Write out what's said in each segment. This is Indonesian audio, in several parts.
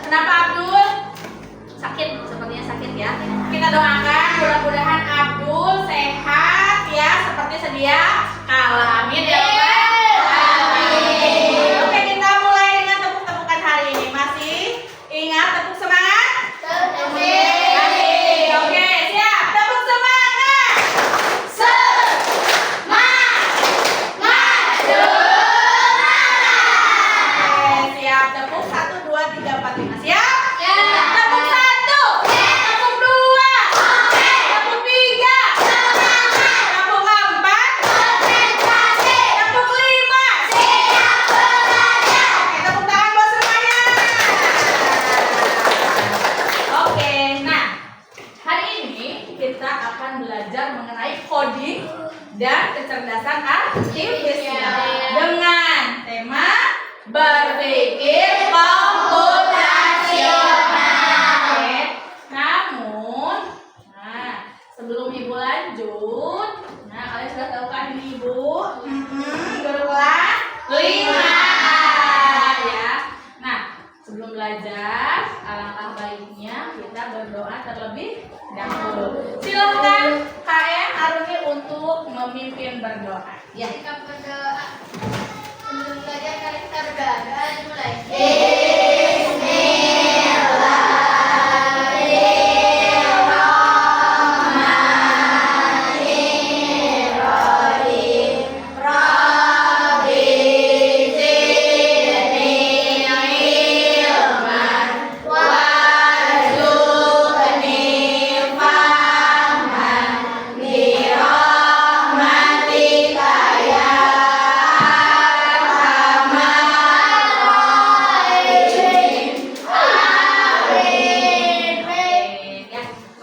Kenapa Abdul? Sakit, sepertinya sakit ya. Kita doakan mudah-mudahan Abdul sehat ya seperti sedia kala. Amin ya Rabbal alamin. Oke, kita mulai dengan tepuk-tepukan hari ini. Masih ingat tepuk semangat? Masih. Oke, siap. Tepuk semangat. Oke, siap. Tepuk 1 2 3 4 5. Siap? Tepuk 1. Tepuk 2. Tepuk 3. Tepuk 4. Tepuk 5. Oke, tepuk tangan buat semuanya. Oke, nah hari ini kita akan belajar mengenai coding dan kecerdasan artifisial dengan tema berpikir komputasional. Oke. Namun, sebelum Ibu lanjut, kalian sudah tahu kan ini Ibu? Guru kelas 5 ya. Nah, sebelum belajar, alangkah baiknya kita berdoa terlebih dahulu. Silakan KM Aruni untuk memimpin berdoa. Ya. Kita berdoa. Sebelum belajar kali kita berdoa. Doa dimulai.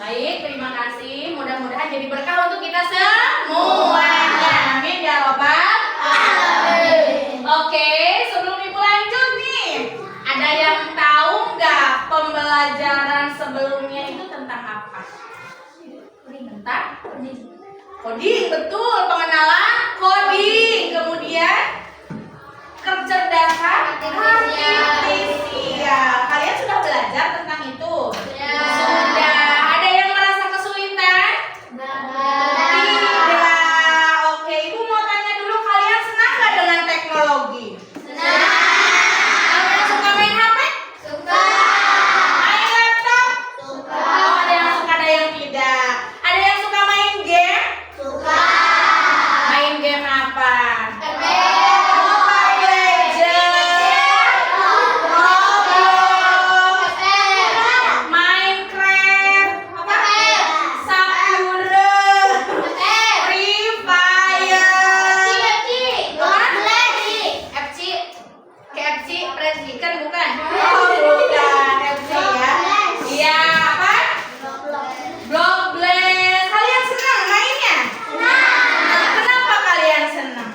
Baik, terima kasih. Mudah-mudahan jadi berkah untuk kita semuanya. Amin ya Robbal alamin. Oke, sebelum Ibu lanjut nih, ada yang tahu nggak pembelajaran sebelumnya itu tentang apa? Tentang coding, betul. Pengenalan coding, kemudian kecerdasan artifisial. Kalian sudah belajar tentang itu? Sudah. Ada yang merasa kesulitan? Tidak. Oke, Ibu mau tanya dulu, kalian senang nggak dengan teknologi? Kalian suka main HP? Main laptop? Oh, ada yang suka, ada yang tidak. Ada yang suka main game? Main game apa? Mobile Legends, Roblox, Minecraft, Sakura, Free Fire, KFC, Fried Chicken bukan? Oh, bukan KFC ya. Iya, apa? Blockblast. Kalian senang mainnya? Kenapa kalian senang?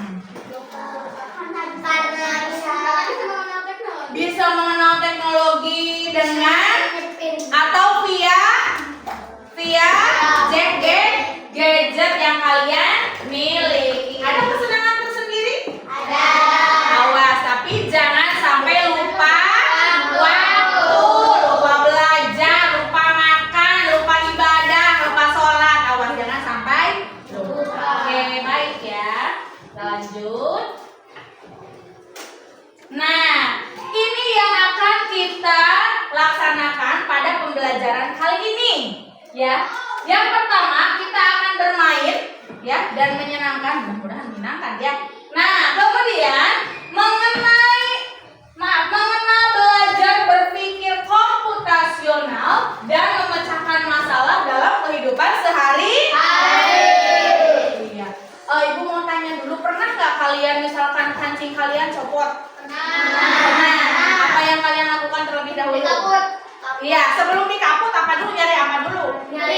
Bisa mengenal teknologi dengan atau via gadget yang kalian miliki. Ada kesenangan tersendiri? Awas, tapi jangan sampai lupa waktu, lupa belajar, lupa makan, lupa ibadah, lupa sholat. Awas, jangan sampai lupa. Oke, baik ya. Kita lanjut. Nah, ini yang akan kita laksanakan pada pembelajaran kali ini, ya. Yang pertama kita akan bermain, ya, dan menyenangkan, mudah-mudahan menyenangkan, ya. Nah, kemudian mengenal belajar berpikir komputasional dan memecahkan masalah dalam kehidupan sehari-hari. Iya. Ibu mau tanya dulu, pernah nggak kalian misalkan kancing kalian copot? Nah, apa yang kalian lakukan terlebih dahulu? Iya, sebelum dikaput apa dulu? Nyari apa dulu? Nyari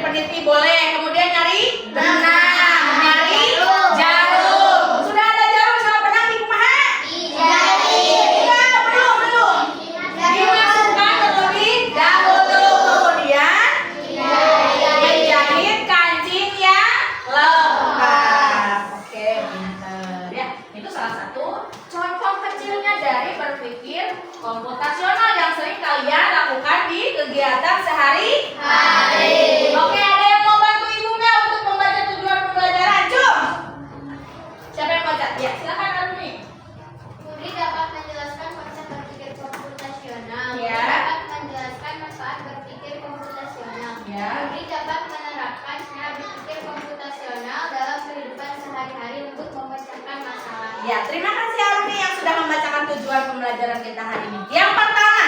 peniti boleh. Kemudian nyari benang, nyari jarum. Sudah ada jarum sama benang di kumaha? Iya, belum. Dimasukkan terlebih dahulu. Kemudian menjahit kancing yang lengkap. Oke, pinter. Ya, itu salah satu contoh kecilnya dari berpikir berpikir komputasional yang sering kalian lakukan di kegiatan sehari-hari. Oke, ada yang mau bantu Ibu Mel untuk membaca tujuan pembelajaran? Cum. Siapa yang baca? Ya, silakan Arumi. Murid dapat menjelaskan konsep berpikir komputasional. Ya. Dapat menjelaskan manfaat berpikir komputasional. Ya. Murid dapat menerapkan cara berpikir komputasional dalam kehidupan sehari-hari untuk memecahkan masalah. Ya, terima kasih Arumi yang sudah membacakan tujuan pembelajaran kita hari ini. Yang pertama,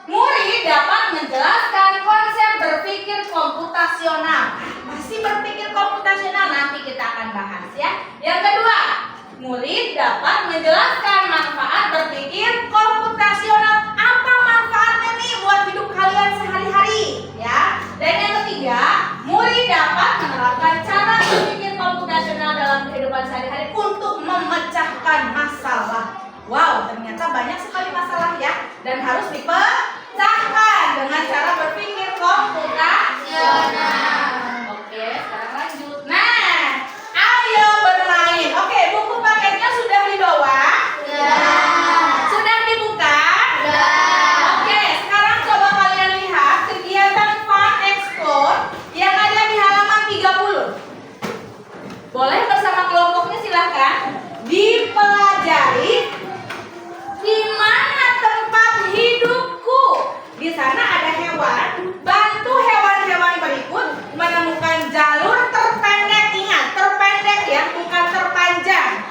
murid dapat menjelaskan konsep berpikir komputasional. Masih berpikir komputasional, nanti kita akan bahas ya. Yang kedua, murid dapat menjelaskan manfaat berpikir komputasional. Apa manfaatnya nih buat hidup kalian sehari-hari ya. Dan yang ketiga, murid dapat menerapkan cara berpikir komputasional dalam kehidupan sehari-hari untuk memecahkan masalah. Wow, ternyata banyak sekali masalah ya, dan harus dipecahkan dengan cara berpikir komputasional. Oke, sekarang lanjut. Nah, ayo bermain. Oke, buku paketnya sudah dibawa? Sudah dibuka? Oke, sekarang coba kalian lihat kegiatan Fun Explore yang ada di halaman 30. Boleh bersama kelompoknya, silahkan. Dipelajari di mana tempat hidupku. Di sana ada hewan. Bantu hewan-hewan berikut menemukan jalur terpendek. Ingat, terpendek ya, bukan terpanjang.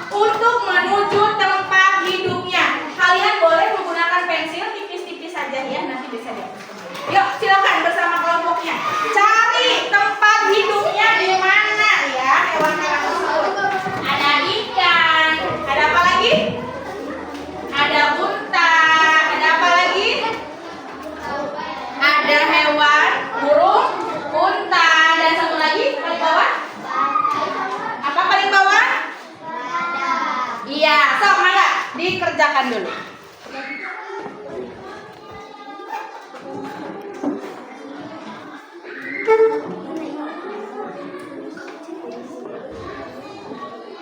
Untuk menuju tempat hidupnya. Kalian boleh menggunakan pensil tipis-tipis saja ya, nanti bisa dihapus kembali. Yuk, silakan bersama kelompoknya. Cari tempat hidupnya di mana ya hewan-hewan tersebut. Ada ikan. Ada apa lagi? Ada unta. Ada apa lagi? Ada hewan burung, unta, dan satu lagi paling bawah. Apa paling bawah? Iya, sok mangga dikerjakan dulu.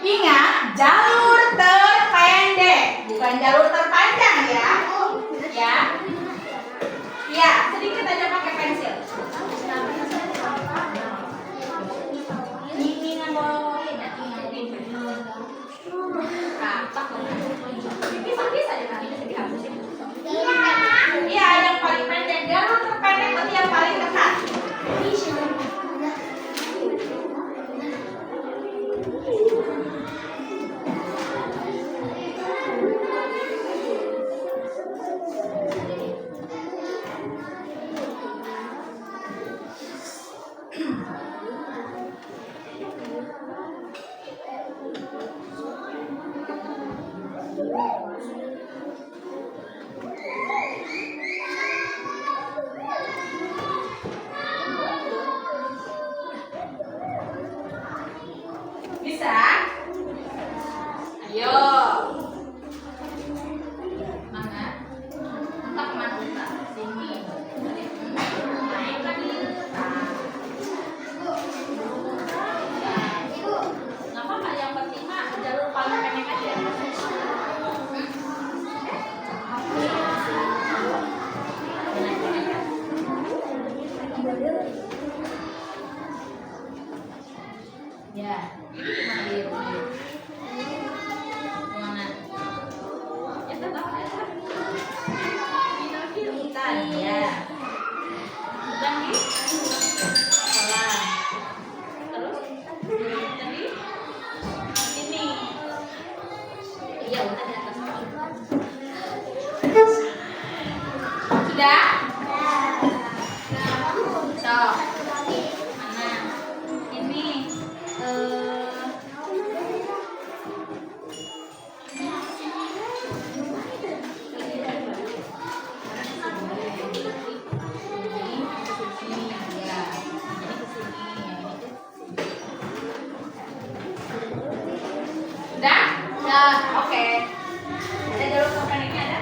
Ingat, jalur terpendek, bukan jalur terpanjang ya. Ya. Ya, sedikit aja pakai pensil. Ini ngomongin tipis-tipis aja nanti bisa dihapusin. Iya, yang paling pendek. Jalur terpendek berarti yang paling dekat. Bisa? Ayo. Mana? Entah kemana kita? Sini. Naik lagi. Nggak apa-apa, yang penting mah jalur paling pendek aja. Ya, ini cuma di mana? Ya tetap aja. Hutan ya. Hutan di kolam. Terus hutan di sini. Iya, hutan di atas. Sudah? So, mana? Ini. Oke. Ada jalur terpendeknya ada?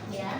Ya.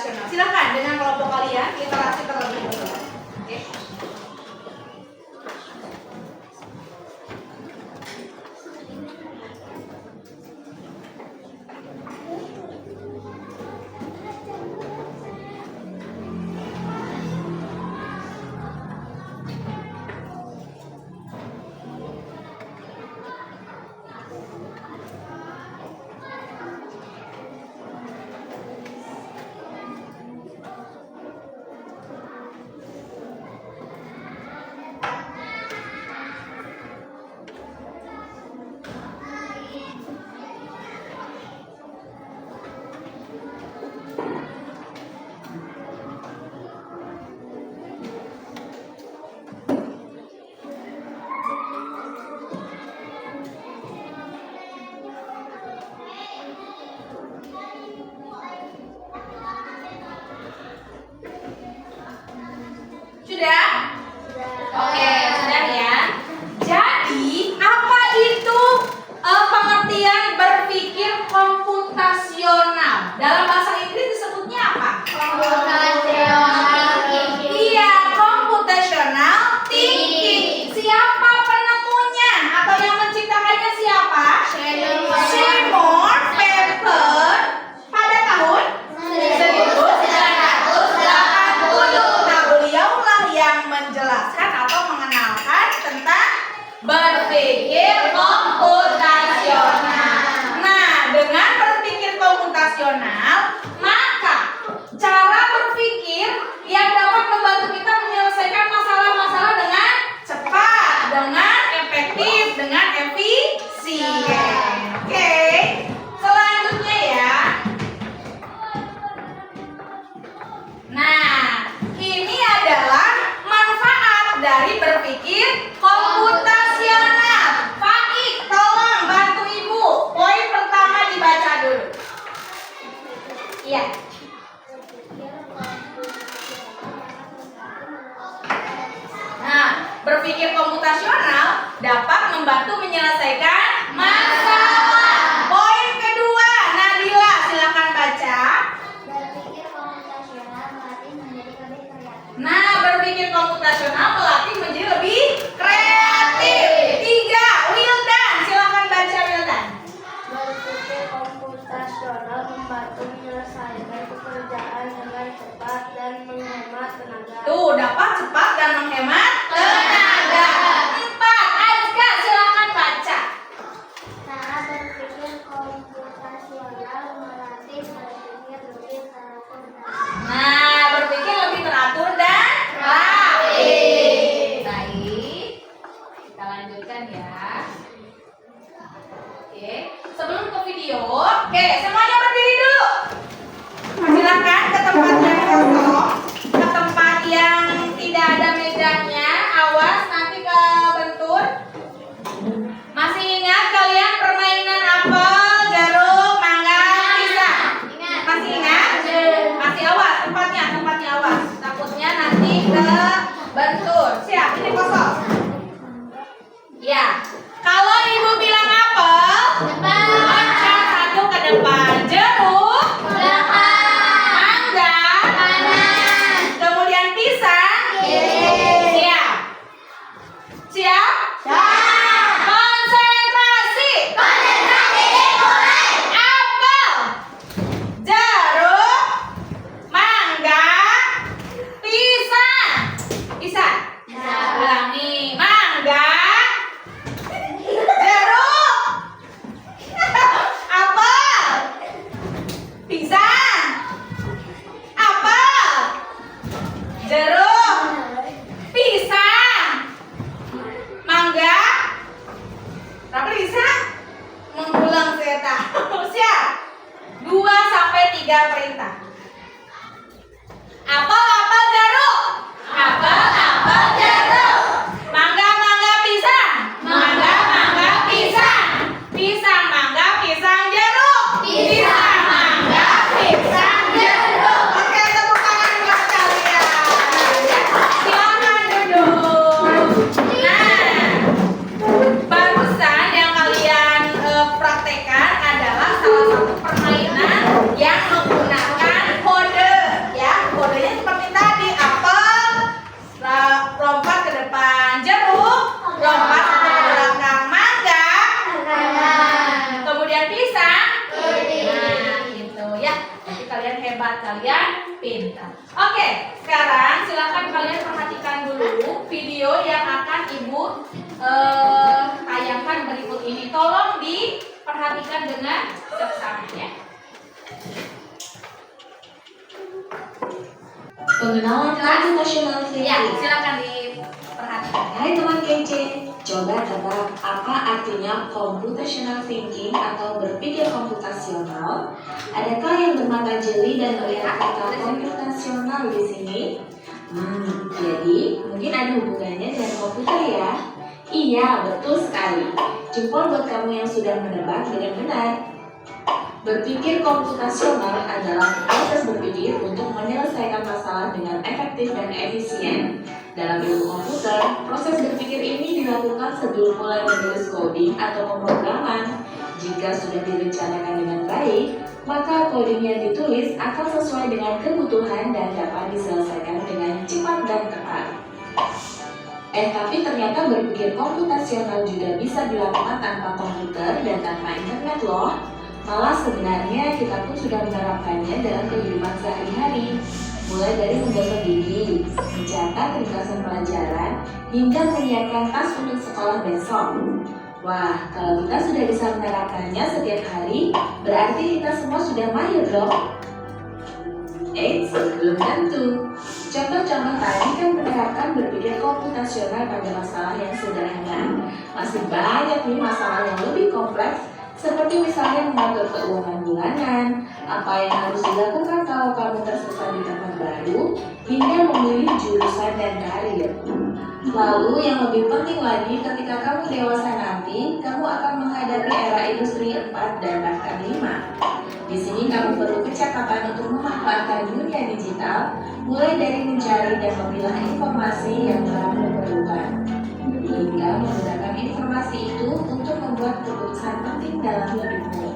komputasional. Silakan dengan kelompok kalian interaksi terlebih dahulu. Oke. Sudah? Oke, sudah ya. Jadi, apa itu pengertian berpikir komputasional? Dalam bahasa Inggris disebutnya apa? Iya, computational thinking. Siapa penemunya atau yang menciptakannya siapa? Seymour Papert pada tahun 1980. Nah, beliaulah yang menjelaskan atau mengenalkan tentang berpikir komputasional. Nah, dengan berpikir komputasional, maka cara berpikir yang dapat membantu kita menyelesaikan masalah-masalah dengan cepat, dengan efektif, dengan efisien. Oke, selanjutnya ya. Nah, ini adalah manfaat dari berpikir komputasional. Faik, tolong bantu Ibu. Poin pertama dibaca dulu. Iya. Nah, berpikir komputasional dapat membantu menyelesaikan masalah. Poin kedua, Nabila, silakan baca. Berpikir komputasional melatih menjadi lebih kreatif. Nah, berpikir komputasional melatih menjadi lebih kreatif. Tiga, Wildan, silakan baca Wildan. Berpikir komputasional membantu menyelesaikan pekerjaan dengan cepat dan menghemat tenaga. Tuh, dapat cepat dan menghemat tenaga. Empat, Aizka, silakan baca. Cara berpikir komputasional melatih berpikir lebih teratur dan Nah, berpikir lebih teratur dan rapi. Baik, kita lanjutkan ya. Oke, sebelum ke video, oke, semuanya berdiri dulu. Silakan ke tempat yang kosong, ke tempat yang tidak ada mejanya. Awas nanti kebentur. Masih ingat kalian permainan apel, jeruk, mangga, pisang? Masih ingat? Masih awas tempatnya awas. Takutnya nanti kebentur. Siap, ini kosong. Ya. Kalau Ibu bilang apel, loncat satu ke depan. Jeruk, mangga, kemudian pisang. Siap. Siap? Konsentrasi. Apel, jeruk, mangga, pisang. Pisang. Ulangi. Mangga, jeruk, apel, pisang, apel, jeruk, pisang, mangga. Berapa pisang? Mengulang seta. Siap. 2 sampai 3 perintah. Apel, apel, jeruk. Apel, jeruk. Mangga, mangga, pisang. Mangga, mangga, pisang. Pisang, mangga, pisang, jeruk. Pisang, mangga, pisang, jeruk. Oke, tepuk tangan buat kalian. Silakan duduk. Nah, barusan yang kalian praktekkan adalah salah satu permainan yang menggunakan kode. ya. Tapi kalian hebat, kalian pintar. Oke, sekarang silakan kalian perhatikan dulu video yang akan Ibu tayangkan berikut ini. Tolong diperhatikan dengan seksama ya. Pengenalan computational Ya, thinking. silakan diperhatikan. Hai teman kece, coba tebak apa artinya computational thinking atau berpikir komputasional? Adakah yang bermata jeli dan melihat kata komputasional di sini? Jadi mungkin ada hubungannya dengan komputer ya? Iya, betul sekali. Jempol buat kamu yang sudah menebak dengan benar. Berpikir komputasional adalah proses berpikir untuk menyelesaikan masalah dengan efektif dan efisien. Dalam ilmu komputer, proses berpikir ini dilakukan sebelum mulai menulis coding atau pemrograman. Jika sudah direncanakan dengan baik, maka coding yang ditulis akan sesuai dengan kebutuhan dan dapat diselesaikan dengan cepat dan tepat. Tapi ternyata berpikir komputasional juga bisa dilakukan tanpa komputer dan tanpa internet loh. Malah sebenarnya kita pun sudah menerapkannya dalam kehidupan sehari-hari. Mulai dari menggosok gigi, mencatat ringkasan pelajaran, hingga menyiapkan tas untuk sekolah besok. Wah, kalau kita sudah bisa menerapkannya setiap hari, berarti kita semua sudah mahir dong. Belum tentu. Contoh-contoh tadi kan menerapkan berpikir komputasional pada masalah yang sederhana. Masih banyak nih masalah yang lebih kompleks, seperti misalnya mengatur keuangan bulanan, apa yang harus dilakukan kalau kamu tersesat di tempat baru, hingga memilih jurusan dan karir. Lalu yang lebih penting lagi, ketika kamu dewasa nanti, kamu akan menghadapi era industri 4 dan bahkan 5. Di sini kamu perlu kecakapan untuk memanfaatkan dunia digital, mulai dari mencari dan memilah informasi yang kamu perlukan, hingga menggunakan informasi itu untuk membuat keputusan penting dalam hidupmu.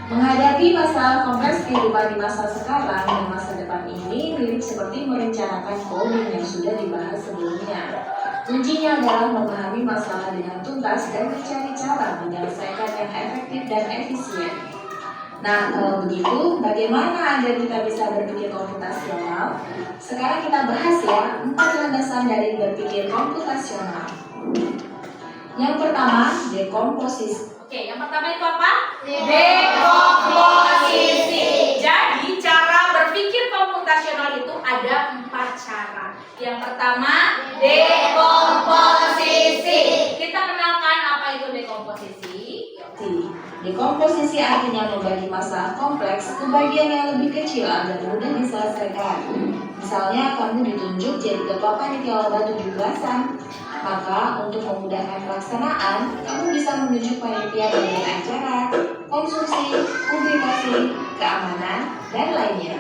Menghadapi masalah kompleks kehidupan di masa sekarang dan masa depan ini mirip seperti merencanakan coding yang sudah dibahas sebelumnya. Kuncinya adalah memahami masalah dengan tuntas dan mencari cara menyelesaikan yang efektif dan efisien. Nah, kalau begitu, bagaimana agar kita bisa berpikir komputasional? Sekarang kita bahas ya, 4 landasan dari berpikir komputasional. Yang pertama, dekomposisi. Oke, yang pertama itu apa? Dekomposisi. Jadi, cara berpikir komputasional itu ada 4 cara. Yang pertama, dekomposisi. Kita kenalkan apa itu dekomposisi. Dekomposisi artinya membagi masalah kompleks ke bagian yang lebih kecil agar mudah diselesaikan. Misalnya, kamu ditunjuk jadi ketua panitia lomba 17-an. Maka, untuk memudahkan pelaksanaan, kamu bisa menunjuk panitia bagian acara, konsumsi, publikasi, keamanan, dan lainnya.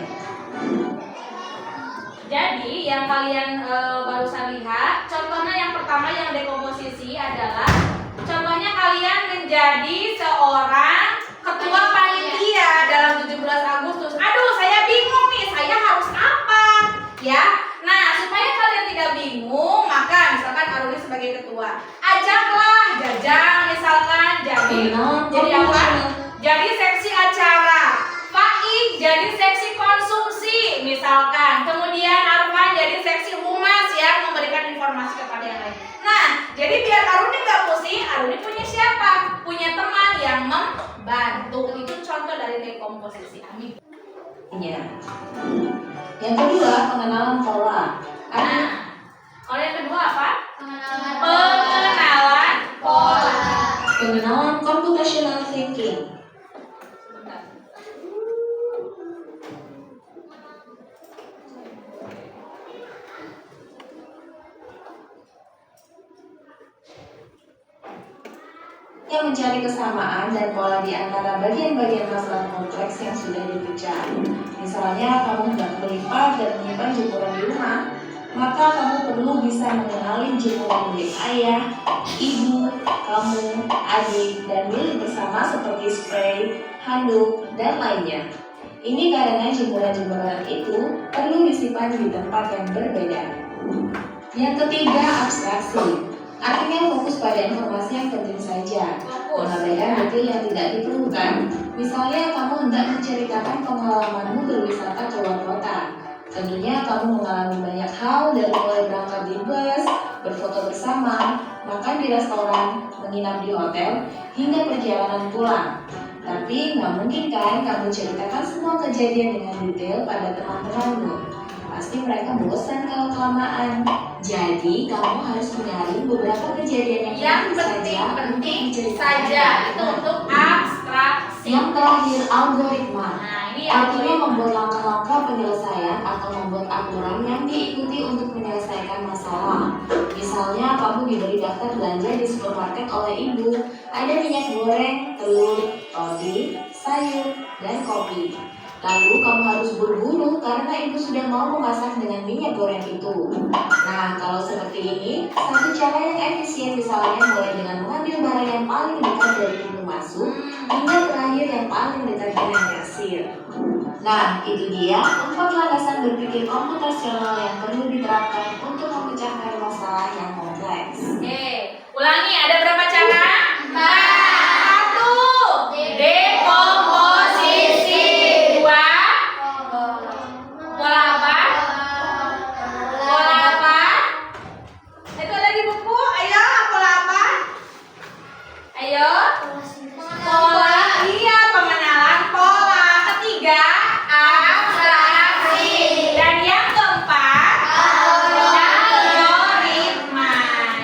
Jadi, yang kalian barusan lihat, contohnya yang pertama yang dekomposisi adalah contohnya kalian menjadi seorang ketua panitia dalam 17 Agustus. Aduh, saya bingung nih, saya harus apa? Ya. Nah, supaya kalian tidak bingung, maka misalkan Aruni sebagai ketua, ajaklah Jajang misalkan jadi apa? Jadi seksi acara. Faik jadi seksi konsumsi misalkan. Kemudian Arfan jadi seksi humas yang memberikan informasi kepada yang lain. Nah, jadi biar Aruni nggak pusing, Aruni punya siapa? Punya teman yang membantu. Itu contoh dari dekomposisi. Amin. Ya. Yang kedua, pengenalan pola. Nah, kalau yang kedua apa? Pengenalan pola. Pengenalan computational thinking. Yang mencari kesamaan dan pola di antara bagian-bagian masalah kompleks yang sudah dipecah. Misalnya, kamu hendak melipat dan menyimpan jemuran di rumah, maka kamu perlu bisa mengenali jemuran milik ayah, ibu, kamu, adik, dan milik bersama seperti spray, handuk, dan lainnya. Ini karena jemuran-jemuran itu perlu disimpan di tempat yang berbeda. Yang ketiga, abstraksi. Artinya fokus pada informasi yang penting saja, mengabaikan detail yang tidak diperlukan. Misalnya, kamu hendak menceritakan menceritakan pengalamanmu berwisata ke luar kota. Tentunya kamu mengalami banyak hal dari mulai berangkat di bus, berfoto bersama, makan di restoran, menginap di hotel, hingga perjalanan pulang. Tapi nggak mungkin kan kamu ceritakan semua kejadian dengan detail pada teman-temanmu. Pasti mereka bosan kalau kelamaan. Jadi kamu harus menyaring beberapa kejadian Yang penting-penting saja. Itu untuk abstraksi. Yang terakhir, algoritma. Nah, ini Artinya algoritma. membuat langkah-langkah penyelesaian atau membuat aturan yang diikuti untuk menyelesaikan masalah. Misalnya, kamu diberi daftar belanja di supermarket oleh ibu. Ada minyak goreng, telur, roti, sayur, dan kopi. Lalu kamu harus buru-buru karena ibu sudah mau memasak dengan minyak goreng itu. Nah, kalau seperti ini, satu cara yang efisien misalnya mulai dengan mengambil barang yang paling dekat dari pintu masuk hingga terakhir yang paling dekat dengan kasir. Nah, itu dia 4 landasan berpikir komputasional yang perlu diterapkan untuk memecahkan masalah yang kompleks. Oke, ulangi, ada berapa cara? 1. Dekomposisi. 2. Pola apa? Pola apa? Itu ada di buku. Ayo, pola apa? Ayo. Pola, iya, pengenalan pola. Ketiga, abstraksi. Dan yang keempat, algoritma.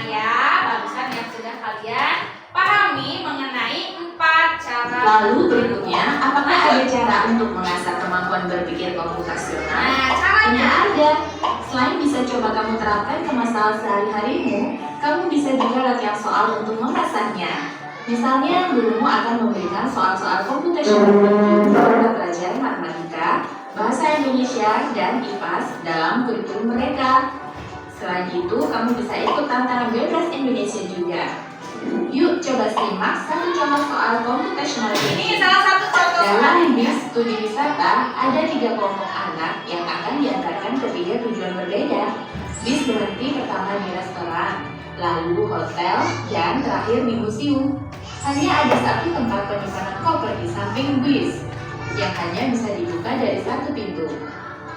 Ya, barusan yang sudah kalian pahami mengenai 4 cara. Lalu berikutnya, apakah ada cara untuk mengasah kemampuan berpikir komputasional? Nah, Tentu caranya. ada. Selain bisa coba kamu terapkan ke masalah sehari-harimu, kamu bisa juga latihan soal untuk mengasahnya. Misalnya, gurumu akan memberikan soal-soal komputasional untuk pelajaran matematika, bahasa Indonesia, dan IPAS dalam kurikulum mereka. Selain itu, kamu bisa ikut tantangan bebas Indonesia juga. Yuk coba simak satu contoh soal komputasional Ini ini. salah satu contoh soal. Dalam BIS studi wisata, ada 3 kelompok anak yang akan diantarkan ke 3 tujuan berbeda. BIS berhenti pertama di restoran, lalu hotel, dan terakhir di museum. Hanya ada satu tempat penyimpanan koper di samping BIS, yang hanya bisa dibuka dari satu pintu.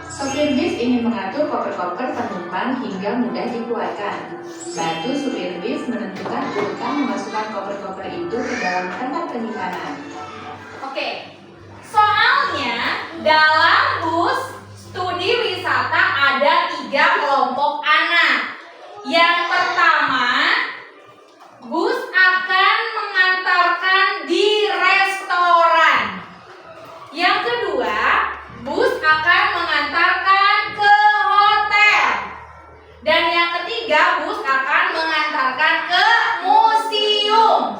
Sopir bis ingin mengatur koper-koper penumpang hingga mudah dikeluarkan. Bantu supir bis menentukan urutan memasukkan koper-koper itu ke dalam tempat penyimpanan. Oke, soalnya dalam bus studi wisata ada 3 kelompok anak. Yang pertama, bus akan mengantarkan di restoran. Yang kedua, bus akan mengantarkan ke hotel. Dan yang ketiga, bus akan mengantarkan ke museum.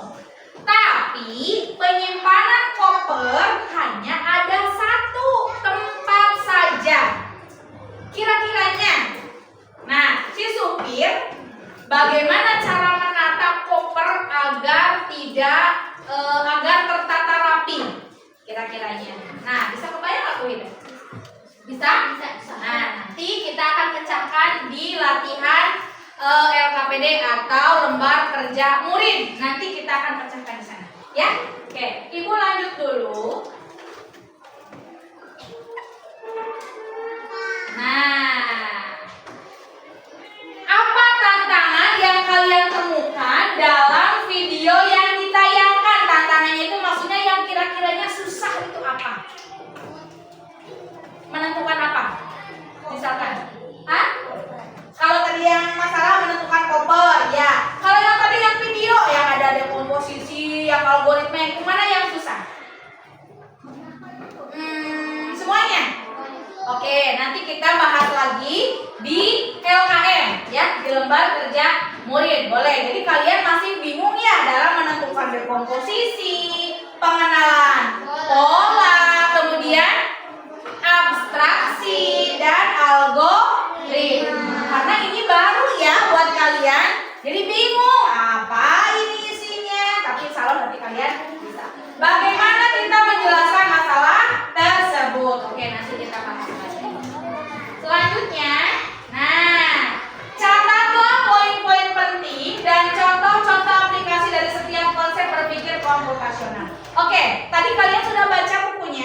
Tapi penyimpanan koper hanya ada satu tempat saja. Kira-kiranya, nah, si supir bagaimana cara menata koper agar agar tertata rapi? Kira-kiranya. Nah, bisa kebayang nggak tuh itu? Bisa? Bisa. Nah, nanti kita akan pecahkan di latihan LKPD atau lembar kerja murid. Nanti kita akan pecahkan di sana. Ya? Oke, Ibu lanjut dulu. Nah, apa tantangan yang kalian temukan dalam video yang ditayangkan? Tantangannya itu maksudnya yang kira-kiranya susah itu apa? Menentukan apa? Misalkan, kalau tadi yang masalah menentukan koper, ya. Kalau yang tadi yang video yang ada dekomposisi, yang algoritma, yang mana yang susah? Semuanya. Oke, nanti kita bahas lagi di LKM, ya, di lembar kerja murid. Boleh. Jadi kalian masih bingung ya dalam menentukan dekomposisi, pengenalan pola, kemudian abstraksi dan algoritma. Karena ini baru ya buat kalian, jadi bingung apa ini isinya. Tapi insya Allah nanti kalian bisa. Bagaimana kita menjelaskan masalah tersebut? Oke, nanti kita bahas lagi. Selanjutnya, nah, catatlah poin-poin penting dan contoh-contoh aplikasi dari setiap konsep berpikir komputasional. Oke, tadi kalian sudah baca bukunya.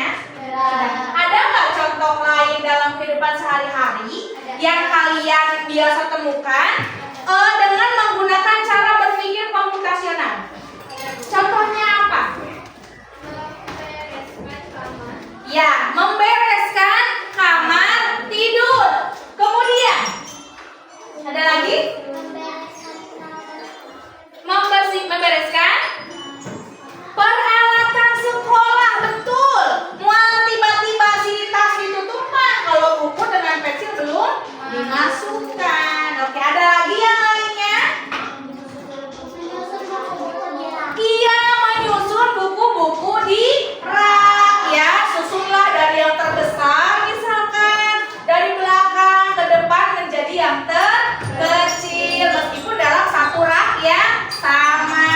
Ya, membereskan kamar tidur. Kemudian ada lagi? Membereskan peralatan sekolah. Betul. Mual tiba-tiba sini tas ditutupkan. Kalau buku dengan pensil belum dimasukkan. Oke, ada lagi yang lainnya? Iya, menyusun buku-buku di rak ya. Susunlah dari yang terbesar misalkan, dari belakang ke depan menjadi yang terkecil meskipun dalam satu rak yang sama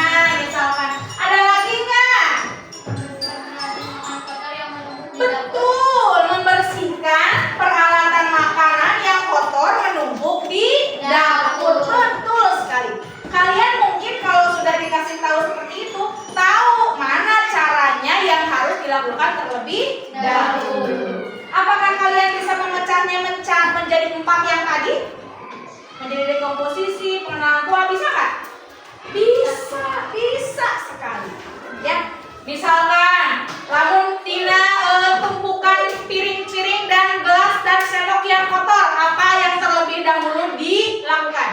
misalkan. Ada lagi nggak? Betul, membersihkan peralatan makanan yang kotor menumpuk di dapur. Betul sekali. Kalian mungkin kalau sudah dikasih tahu seperti itu, tahu mana caranya yang harus dilakukan terlebih dahulu. Apakah kalian bisa memecahnya menjadi 4 yang tadi? Menjadi dekomposisi, pengenalan tua, bisa nggak? Bisa sekali. Ya, misalkan lamun tina tumpukan piring-piring dan gelas dan sendok yang kotor, apa yang terlebih dahulu dilakukan?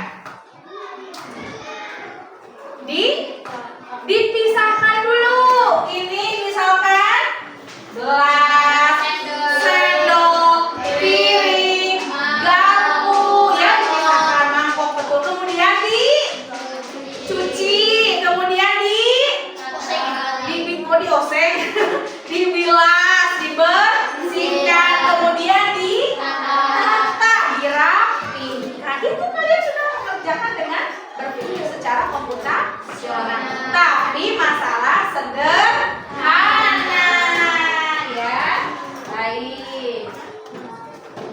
Dipisahkan dulu. Ini misalkan gelas, sendok, piring, garpu, ya dipisahkan, mangkok, betul. Kemudian dicuci, kemudian dioseng, dibilas, dibersihkan, kemudian ditata, dirapihkan. Itu kalian sudah mengerjakan dengan berpikir secara komputasional. Tapi masalah sederhana, ya. Baik.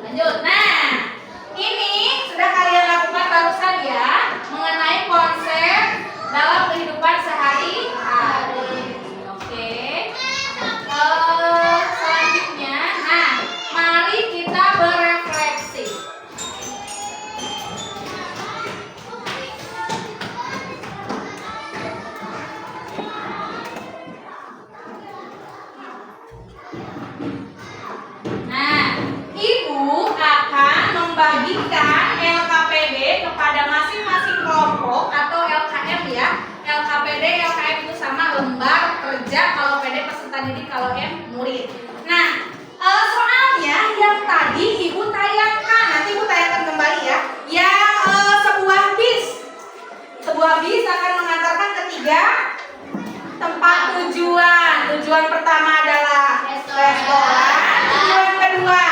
Lanjut. Nah, ini sudah kalian lakukan barusan ya, mengenai konsep dalam kehidupan sehari-hari. Oke. Selanjutnya, nah, mari kita berefleksi. Nah, Ibu akan membagikan LKPD kepada masing-masing kelompok atau LKM ya. LKPD, LKM itu sama lembar kerja, kalau PD peserta didik, kalau M murid. Nah, soalnya yang tadi Ibu tayangkan, nanti Ibu tayangkan kembali ya. Yang sebuah bis akan mengantarkan ke 3 tempat tujuan. Tujuan pertama adalah restoran, tujuan kedua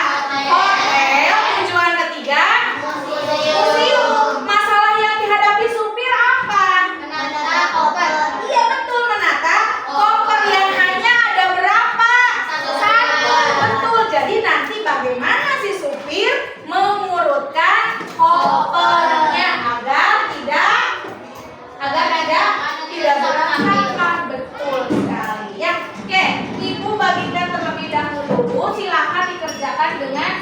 hotel, tujuan ketiga museum. Masalah yang dihadapi supir apa? Menata koper. Iya betul, menata koper yang hanya ada berapa? Satu. Betul. Jadi nanti bagaimana si supir mengurutkan kopernya agar tidak berantakan. Betul sekali ya. Oke, Ibu bagikan terlebih dahulu. Silakan dikerjakan dengan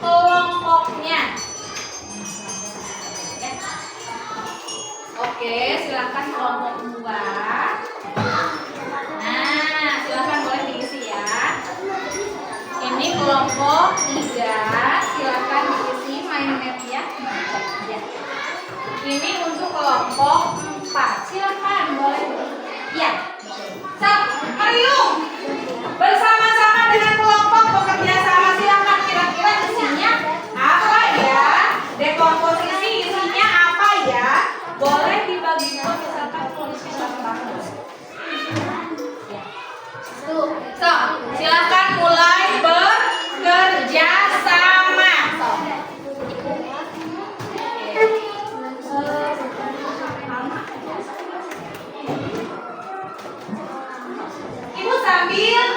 kelompoknya. Oke, silakan kelompok 2. Nah, silakan boleh diisi ya. Ini kelompok 3, silakan diisi mind map ya. Ya. Ini untuk kelompok 4, silakan boleh. Ya. Mariung bersama-sama dengan kelompok bekerja sama, silakan. Kira-kira isinya apa ya? Dekomposisi isinya apa ya? Boleh dibagi misalkan tulisnya bagus. Ya. Silakan mulai bekerja sama. Ibu sambil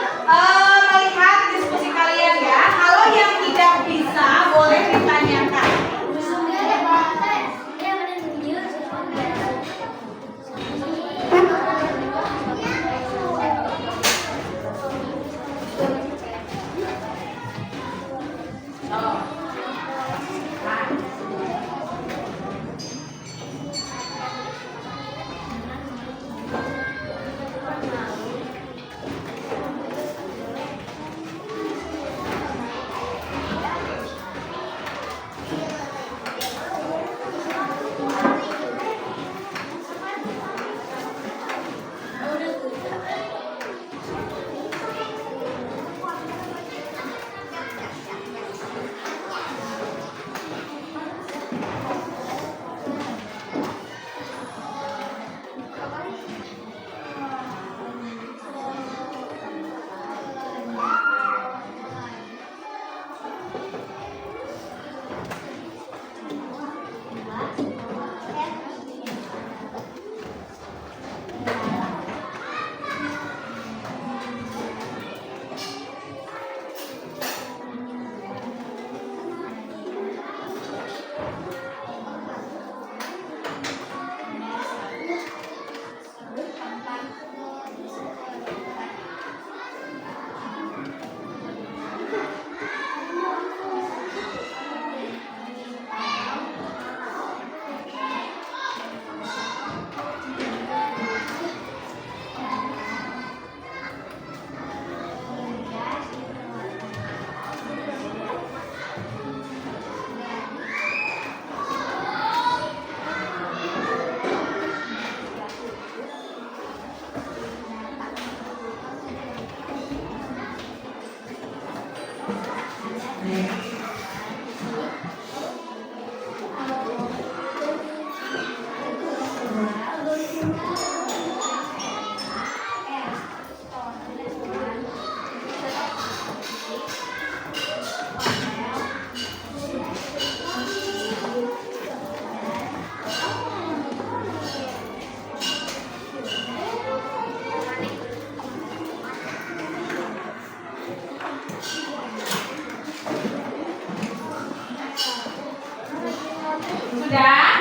Sudah?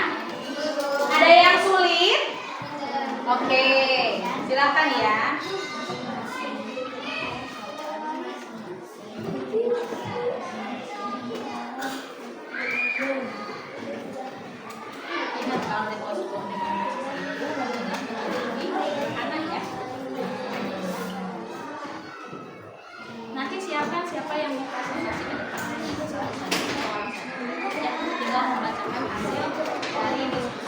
Ada yang sulit? Oke, silakan ya. Ingat kalau deposito kanan ya. Nanti siapkan siapa yang mau presentasi ke depan. Ya, tinggal membacakan hasil dari diskusi.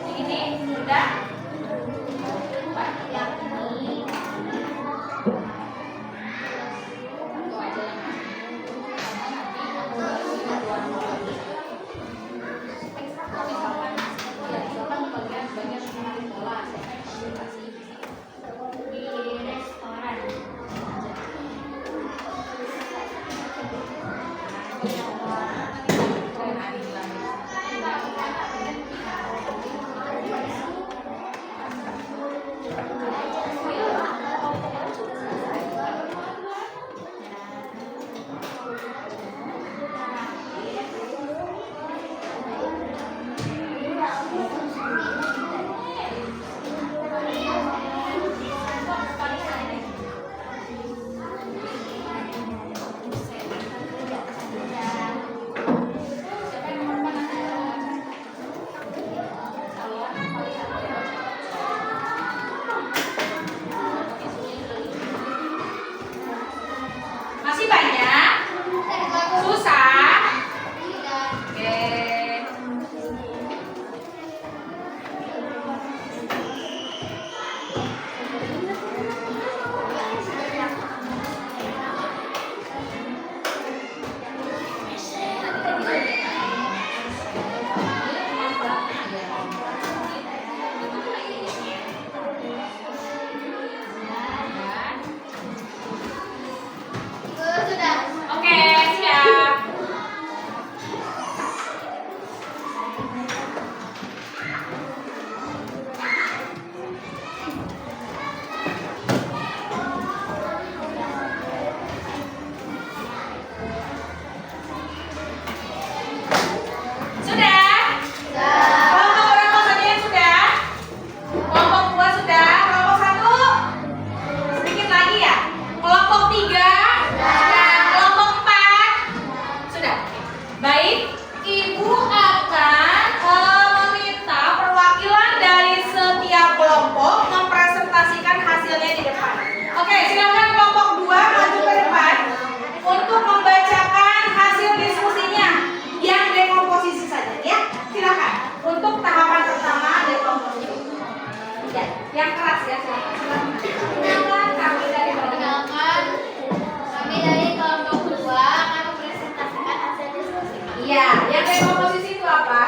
Ini sudah. Masih banyak? Susah? Oke. Sudah. Oke, siap. Sudah? Kelompok berapa saja yang sudah? Kelompok 2 sudah? Kelompok 1? Sedikit lagi ya? Kelompok 3? Sudah. Kelompok 4? Sudah. Baik, Ibu akan meminta perwakilan dari setiap kelompok mempresentasikan hasilnya di depan. Oke, silakan kelompok 2 maju ke depan untuk membacakan hasil diskusinya yang dekomposisi saja ya. Silakan. Untuk tahapan pertama dekomposisi. Ya, yang keras ya, silakan. Silakan kami dari kelompok. Perkenalkan, kami dari kelompok 2 akan mempresentasikan hasil diskusi. Iya, yang dekomposisi itu apa?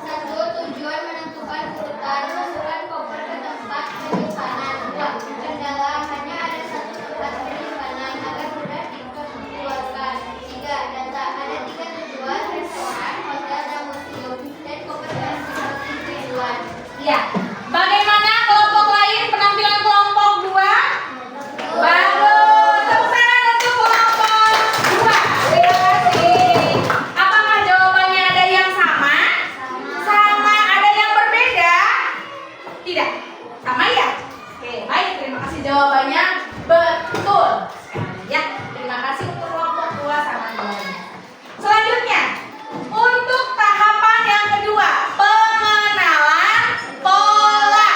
1. Tujuan menentukan urutan masukkan koper ke tempat penyimpanan. 2. Kendala hanya ada satu tempat penyimpanan agar mudah dikeluarkan. 3. Data ada 3 tujuan restoran, hotel, dan museum dan koper seperti tujuan. Iya. Bagaimana kelompok lain penampilan kelompok 2? Bagus. Tepuk tangan untuk kelompok 2. Terima kasih. Apakah jawabannya ada yang sama? Sama. Ada yang berbeda? Tidak. Sama ya? Oke, baik. Terima kasih jawabannya betul. Ya, terima kasih untuk kelompok 2 sama jawabannya. Selanjutnya, untuk tahapan yang kedua, pengenalan pola.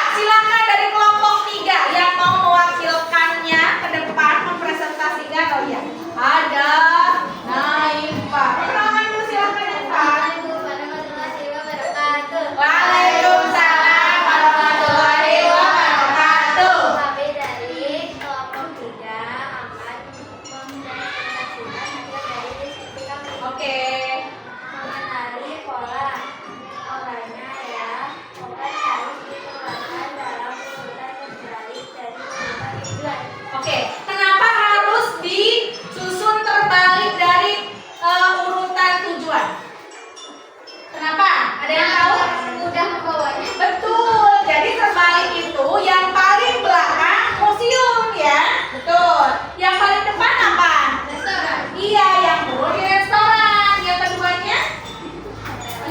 itu yang paling belakang museum ya. Betul. Yang paling depan apa? Restoran. Iya, yang dulu di restoran. Yang keduanya?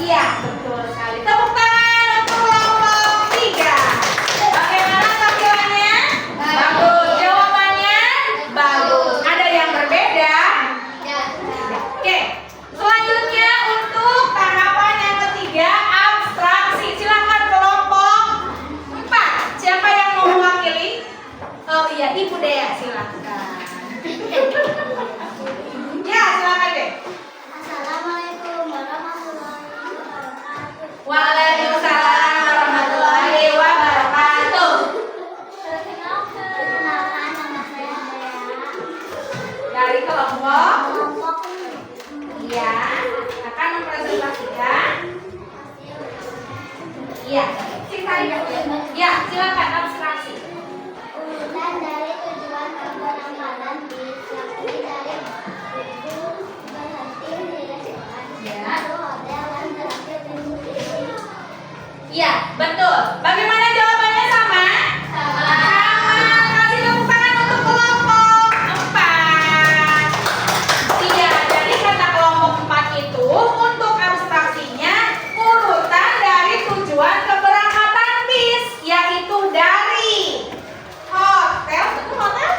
Iya, betul sekali. Tepuk tangan untuk kelompok 3. Bagaimana tampilannya? Bagus. Jawabannya? Bagus. Ada yang berbeda? Ya. Oke. Selanjutnya untuk tahapan yang ketiga, abstraksi. Silakan kelompok 4. Siapa yang mau mewakili? Oh iya, Ibu Dea, silakan. Ya, silakan deh. Assalamualaikum warahmatullahi wabarakatuh. Waalaikumsalam warahmatullahi wabarakatuh. Perkenalkan, nama saya Dea. Dari kelompok, Kelompok iya, akan mempresentasikan. Iya, ya, silakan abstraksi. urutan dari tujuan keberangkatan bis yakni dari tujuan berhenti di restoran, Ya. lalu hotel dan terakhir di museum. Iya, betul. Bagaimana jawabannya sama? Sama. Kasih tepuk tangan untuk kelompok 4. Iya, jadi kata kelompok 4 itu untuk abstraksinya urutan dari tujuan keberangkatan bis, yaitu dari hotel. Betul hotel?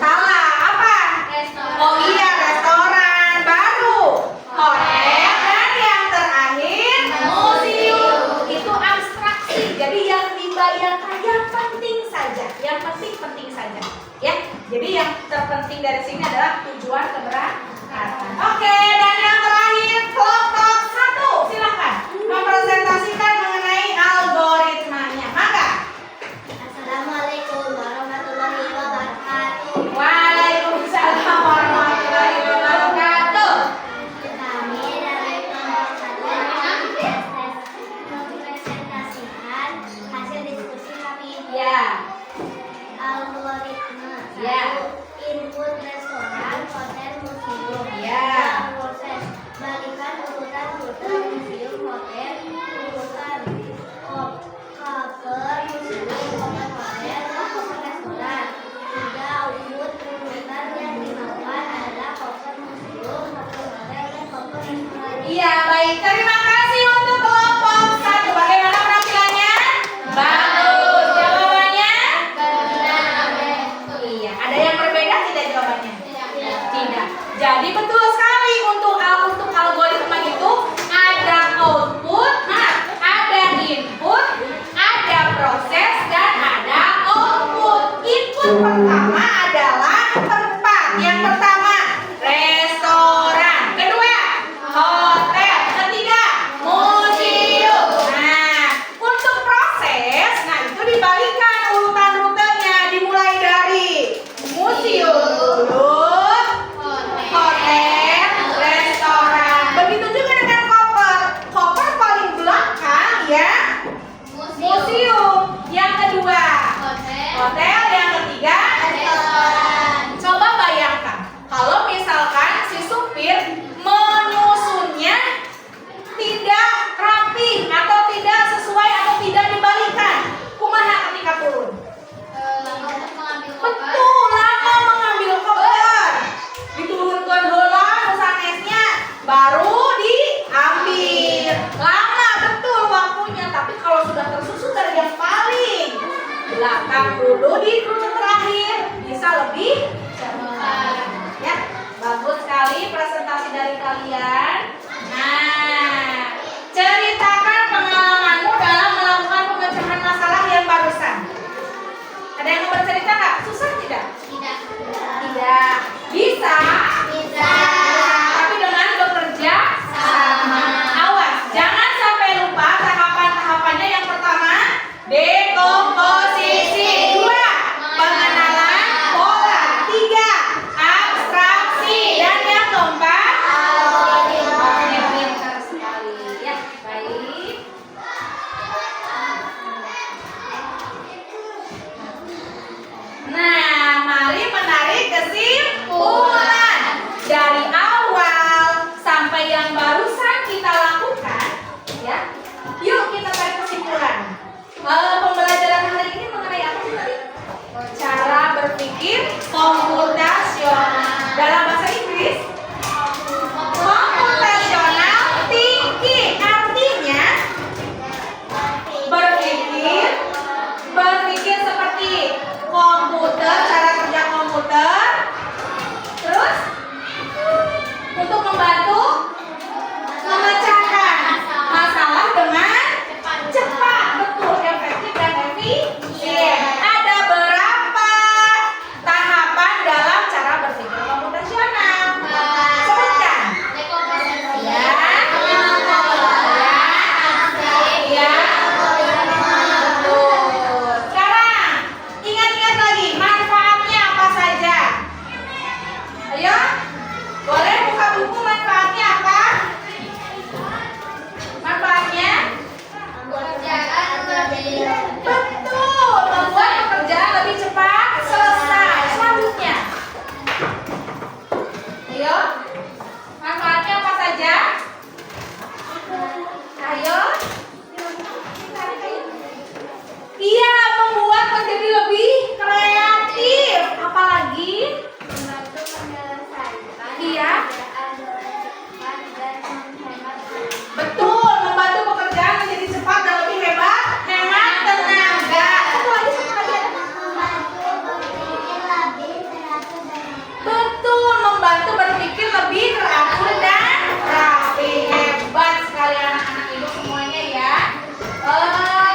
Salah, apa? Restoran. Oh iya, restoran. Baru hotel dan yang terakhir museum. Itu abstraksi. Jadi yang dibayangkan yang penting saja, yang penting saja. Ya. Jadi yang terpenting dari sini adalah tujuan keberangkatan. Oke, dan yang terakhir kelompok 1. Silakan mempresentasikan mengenai algoritmanya. Maka Assalamualaikum warahmatullahi wabarakatuh. Waalaikumsalam warahmatullahi wabarakatuh. Kami dari kelompok 1 akan mempresentasikan hasil diskusi kami. Ya. Algoritma. Ya. Input restoran, hotel, museum. Ya. Proses balikan urutan rute museum, hotel, urutan cover museum, cover hotel, cover restoran. 3. Output urutan yang dimaukan adalah cover museum, cover hotel, dan cover restoran. Iya, baik. Terima kasih untuk kelompok 1. Bagaimana penampilannya? Bagus. Jawabannya? Iya. Ada yang berbeda tidak jawabannya? Tidak. Jadi betul sekali untuk algoritma itu ada output, ada input, ada proses dan ada output. Input pertama adalah tempat. Yang pertama restoran, kedua hotel, ketiga museum. Nah, untuk proses, itu dibalikan urutan rutenya, dimulai dari museum dulu, hotel, restoran. Begitu juga dengan koper. Koper paling belakang ya, museum. Yang kedua, hotel. Yang ketiga, Restoran. coba bayangkan kalau misalkan si supir menyusunnya tidak rapi atau tidak sesuai atau tidak dibalikan. Kumaha ketika turun? Betul, lama mengambil koper. Diturunkan heula nu sanesnya baru diambil. Lama betul waktunya, tapi kalau sudah tersusun dari yang paling belakang dulu di rute terakhir bisa lebih cepat. Ya, bagus sekali presentasi dari kalian. Nah, ceritakan pengalamanmu dalam melakukan pemecahan masalah yang barusan. Ada yang mau bercerita nggak? Susah tidak? Tidak. Bisa. Tapi dengan bekerja sama. Awas, jangan sampai lupa tahapan-tahapannya. Yang pertama, dekomposisi. 2, pengenalan pola. 3, abstraksi. Dan yang keempat, algoritma. Pintar sekali. Ya, baik. Nah, mari menarik kesimpulan. Dari awal sampai yang barusan kita lakukan, ya. Yuk kita tarik kesimpulan. Pembelajaran hari Betul, membuat pekerjaan lebih cepat selesai. Selanjutnya, ayo, manfaatnya apa saja? Ayo. Iya, membuat menjadi lebih kreatif. Apalagi? Membantu menyelesaikan Iya. pekerjaan dengan cepat dan menghemat tenaga. Betul, membantu pekerjaan menjadi cepat dan lebih hemat tenaga. Satu lagi. Betul, membantu berpikir lebih teratur dan rapi. Hebat sekali anak-anak ibu semuanya ya.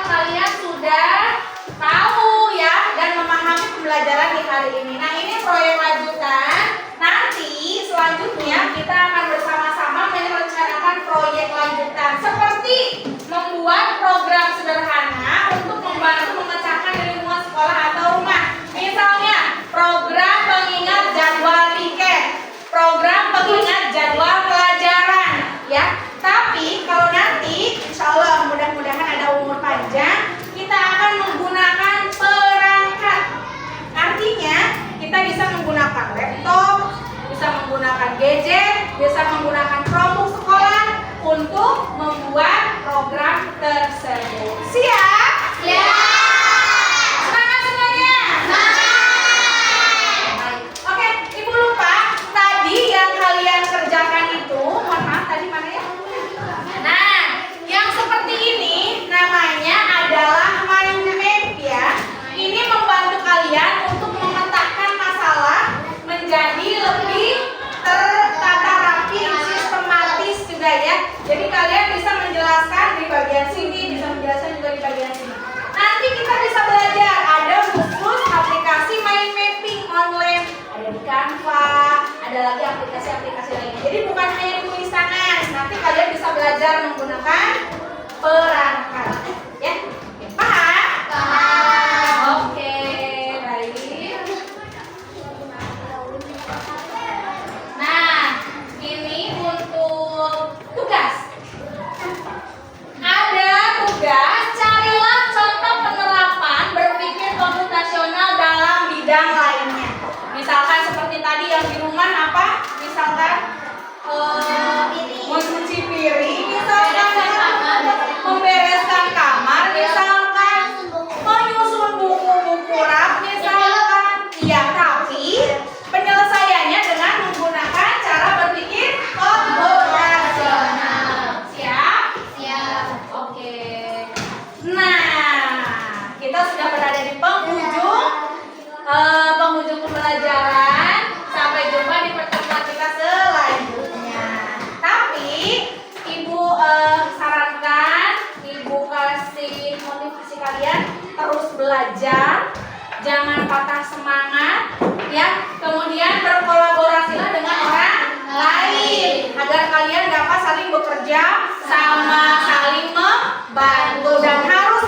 Kalian sudah tahu ya dan memahami pembelajaran di hari ini. Nah, ini proyek lanjutan. Nanti selanjutnya kita akan bersama-sama merencanakan proyek lanjutan seperti membuat program sederhana untuk membantu memecahkan di lingkungan sekolah atau rumah. Misalnya, program pengingat jadwal piket, program pengingat jadwal pelajaran, ya. Tapi kalau nanti, insya Allah mudah-mudahan ada umur panjang, kita akan menggunakan perangkat. Artinya, kita bisa menggunakan laptop, bisa menggunakan gadget, bisa menggunakan Chromebook sekolah untuk membuat program tersebut. Siap? Semangat semuanya? Baik. Oke, Ibu lupa tadi yang kalian kerjakan itu, mohon maaf tadi mana ya? Nah, yang seperti ini namanya adalah mind map ya. Ini membantu kalian untuk memetakan masalah menjadi lebih tertata rapi, sistematis juga ya. Jadi kalian bisa menjelaskan di bagian sini, bisa menjelaskan juga di bagian sini. Nanti kita bisa belajar, ada khusus aplikasi mind mapping online, ada di Canva, ada lagi aplikasi-aplikasi lainnya. Jadi bukan hanya ditulis tangan, nanti kalian bisa belajar menggunakan perangkat. Ya, oke, paham? Oke, baik. Nah, ini untuk tugas. Ada tugas, carilah contoh penerapan berpikir komputasional dalam bidang lainnya. Misalkan seperti tadi yang di rumah apa? Misalkan mencuci piring, misalkan membereskan kamar, misalkan menyusun buku-buku rak, misalkan. Ya, tapi penyelesaiannya dengan menggunakan cara berpikir komputasional. Siap? Oke. Nah, kita sudah berada di penghujung pembelajaran. Sampai jumpa di pertemuan kita selanjutnya. Tapi Ibu sarankan, Ibu kasih motivasi kalian terus belajar, jangan patah semangat, ya. Kemudian berkolaborasilah dengan orang lain agar kalian dapat saling bekerja sama, saling membantu dan harus